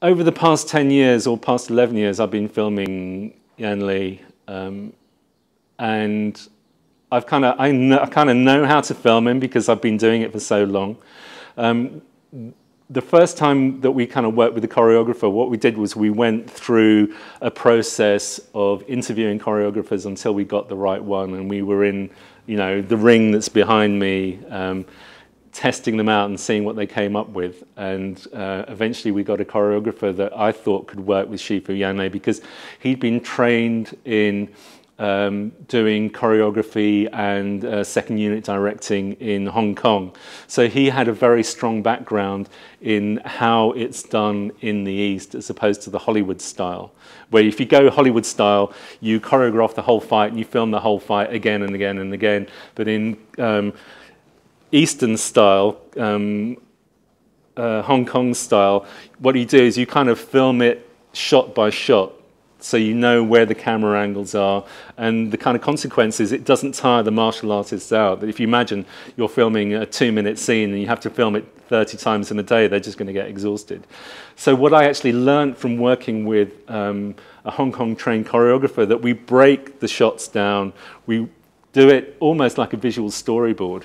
over the past 10 years or past 11 years, I've been filming Yan Li, and I kind of know how to film him because I've been doing it for so long. The first time that we kind of worked with the choreographer, what we did was we went through a process of interviewing choreographers until we got the right one, and we were in, the ring that's behind me, testing them out and seeing what they came up with. And eventually we got a choreographer that I thought could work with Shifu Yan Li because he'd been trained in doing choreography and second unit directing in Hong Kong. So he had a very strong background in how it's done in the East as opposed to the Hollywood style, where if you go Hollywood style, you choreograph the whole fight and you film the whole fight again and again and again. But in Eastern style, Hong Kong style, what you do is you kind of film it shot by shot, so you know where the camera angles are, and the kind of consequences, it doesn't tire the martial artists out. If you imagine you're filming a 2-minute scene and you have to film it 30 times in a day, they're just going to get exhausted. So what I actually learned from working with a Hong Kong trained choreographer, that we break the shots down, we do it almost like a visual storyboard.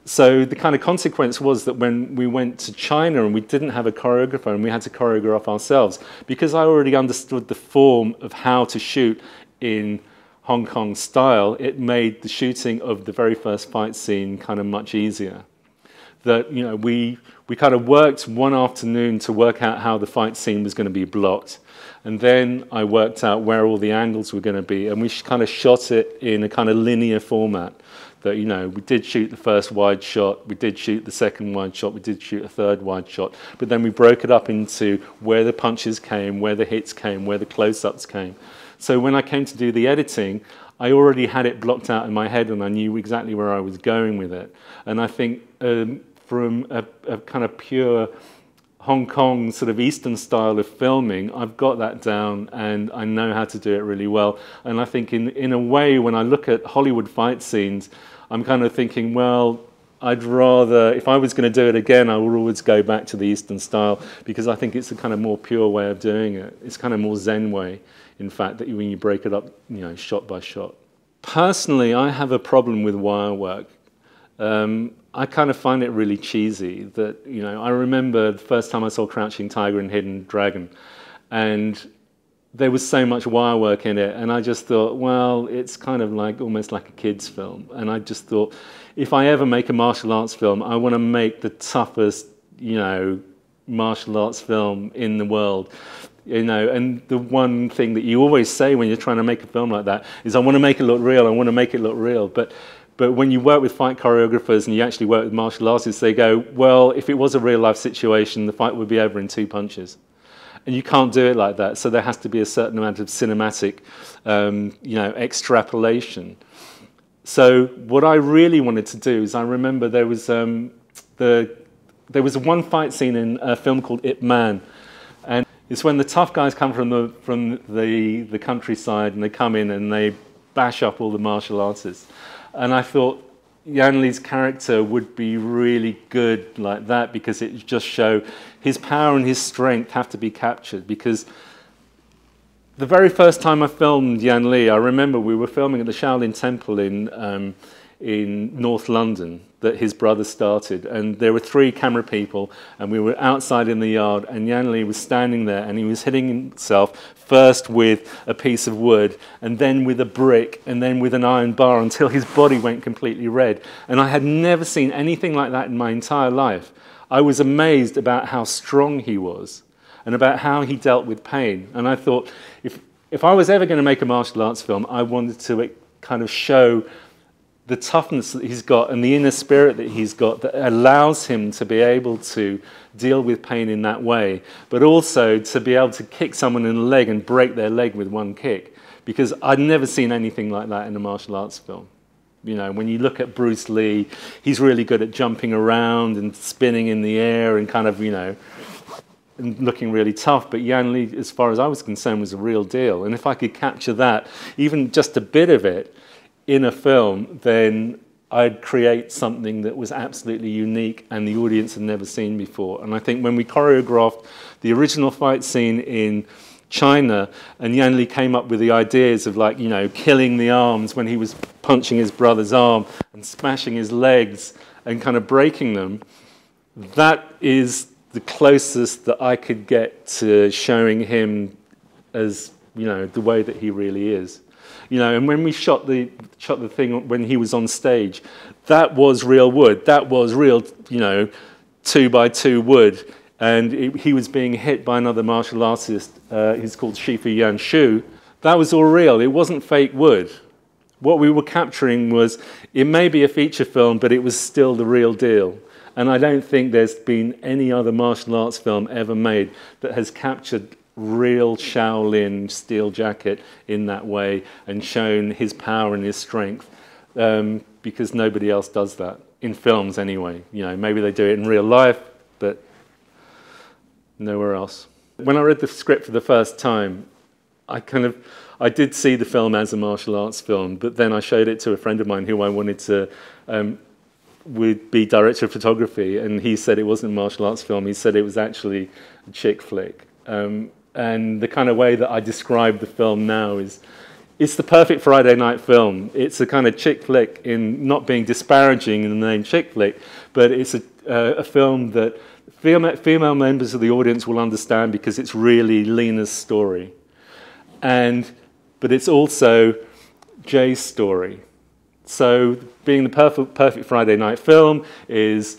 So the kind of consequence was that when we went to China and we didn't have a choreographer and we had to choreograph ourselves, because I already understood the form of how to shoot in Hong Kong style, it made the shooting of the very first fight scene kind of much easier. That, we kind of worked one afternoon to work out how the fight scene was going to be blocked. And then I worked out where all the angles were going to be, and we kind of shot it in a kind of linear format. That, we did shoot the first wide shot, we did shoot the second wide shot, we did shoot a third wide shot, but then we broke it up into where the punches came, where the hits came, where the close-ups came. So when I came to do the editing, I already had it blocked out in my head and I knew exactly where I was going with it. And I think from a kind of pure Hong Kong sort of Eastern style of filming, I've got that down and I know how to do it really well. And I think in a way, when I look at Hollywood fight scenes, I'm kind of thinking, well, I'd rather, if I was going to do it again, I would always go back to the Eastern style, because I think it's a kind of more pure way of doing it. It's kind of more Zen way, in fact, that when you break it up, shot by shot. Personally, I have a problem with wire work. I kind of find it really cheesy. That, I remember the first time I saw Crouching Tiger and Hidden Dragon, and there was so much wire work in it, and I just thought, well, it's kind of like almost like a kid's film. And I just thought, if I ever make a martial arts film, I want to make the toughest, martial arts film in the world. And the one thing that you always say when you're trying to make a film like that is, I want to make it look real, I want to make it look real. But when you work with fight choreographers and you actually work with martial artists, they go, well, if it was a real life situation, the fight would be over in 2 punches. And you can't do it like that. So there has to be a certain amount of cinematic, extrapolation. So what I really wanted to do is, I remember there was one fight scene in a film called Ip Man, and it's when the tough guys come from the countryside and they come in and they bash up all the martial artists. And I thought Yan Li's character would be really good like that, because it just show his power and his strength have to be captured. Because the very first time I filmed Yan Li, I remember we were filming at the Shaolin Temple in North London that his brother started, and there were 3 camera people, and we were outside in the yard, and Yan Li was standing there, and he was hitting himself first with a piece of wood, and then with a brick, and then with an iron bar, until his body went completely red. And I had never seen anything like that in my entire life. I was amazed about how strong he was and about how he dealt with pain. And I thought, if I was ever going to make a martial arts film, I wanted to kind of show the toughness that he's got and the inner spirit that he's got that allows him to be able to deal with pain in that way, but also to be able to kick someone in the leg and break their leg with one kick. Because I'd never seen anything like that in a martial arts film. When you look at Bruce Lee, he's really good at jumping around and spinning in the air and kind of, and looking really tough. But Yan Li, as far as I was concerned, was a real deal. And if I could capture that, even just a bit of it, in a film, then I'd create something that was absolutely unique and the audience had never seen before. And I think when we choreographed the original fight scene in China, and Yan Li came up with the ideas of, like, you know, killing the arms when he was punching his brother's arm and smashing his legs and kind of breaking them, that is the closest that I could get to showing him as, you know, the way that he really is. You know, and when we shot the thing when he was on stage, that was real wood. That was real, you know, 2x2 wood. And he was being hit by another martial artist. He's called Shifu Yan Shu. That was all real. It wasn't fake wood. What we were capturing was, it may be a feature film, but it was still the real deal. And I don't think there's been any other martial arts film ever made that has captured real Shaolin steel jacket in that way and shown his power and his strength, because nobody else does that, in films anyway. You know, maybe they do it in real life, but nowhere else. When I read the script for the first time, I did see the film as a martial arts film, but then I showed it to a friend of mine who I wanted to would be director of photography, and he said it wasn't a martial arts film. He said it was actually a chick flick. And the kind of way that I describe the film now is, it's the perfect Friday night film. It's a kind of chick flick, in not being disparaging in the name chick flick, but it's a film that female members of the audience will understand because it's really Lena's story. But it's also Jay's story. So being the perfect Friday night film is,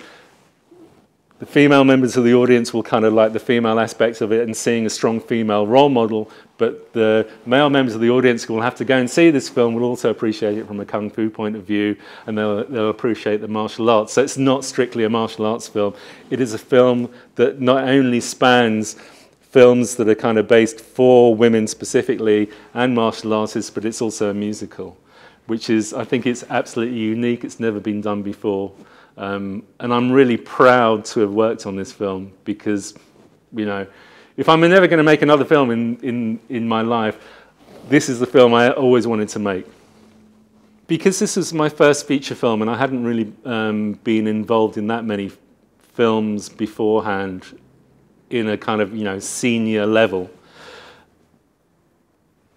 the female members of the audience will kind of like the female aspects of it and seeing a strong female role model, but the male members of the audience who will have to go and see this film will also appreciate it from a kung fu point of view, and they'll appreciate the martial arts. So it's not strictly a martial arts film. It is a film that not only spans films that are kind of based for women specifically and martial artists, but it's also a musical, which is, I think it's absolutely unique. It's never been done before. And I'm really proud to have worked on this film because, you know, if I'm never going to make another film in my life, this is the film I always wanted to make. Because this was my first feature film and I hadn't really been involved in that many films beforehand in a kind of, you know, senior level,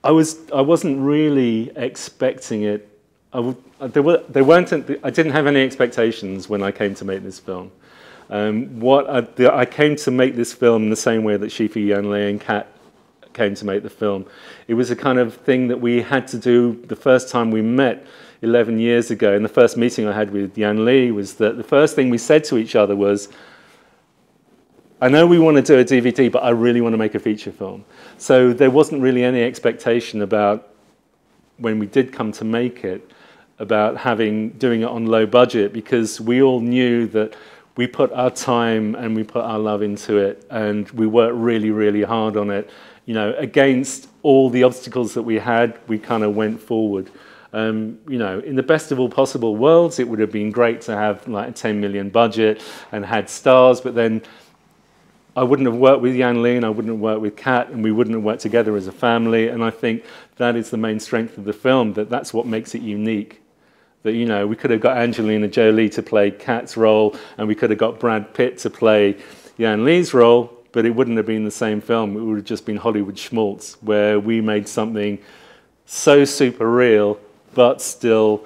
I wasn't really expecting it. I didn't have any expectations when I came to make this film. I came to make this film in the same way that Shifu Yan Li and Kat came to make the film. It was a kind of thing that we had to do the first time we met 11 years ago. And the first meeting I had with Yan Li was that the first thing we said to each other was, I know we want to do a DVD, but I really want to make a feature film. So there wasn't really any expectation about, when we did come to make it, about doing it on low budget, because we all knew that we put our time and we put our love into it, and we worked really, really hard on it. You know, against all the obstacles that we had, we kind of went forward. You know, in the best of all possible worlds, it would have been great to have like a 10 million budget and had stars, but then I wouldn't have worked with Yan Li and I wouldn't have worked with Kat, and we wouldn't have worked together as a family. And I think that is the main strength of the film, that's what makes it unique. That, you know, we could have got Angelina Jolie to play Kat's role, and we could have got Brad Pitt to play Yan Li's role, but it wouldn't have been the same film. It would have just been Hollywood schmaltz, where we made something so super real, but still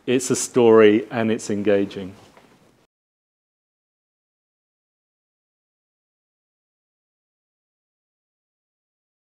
it's a story and it's engaging.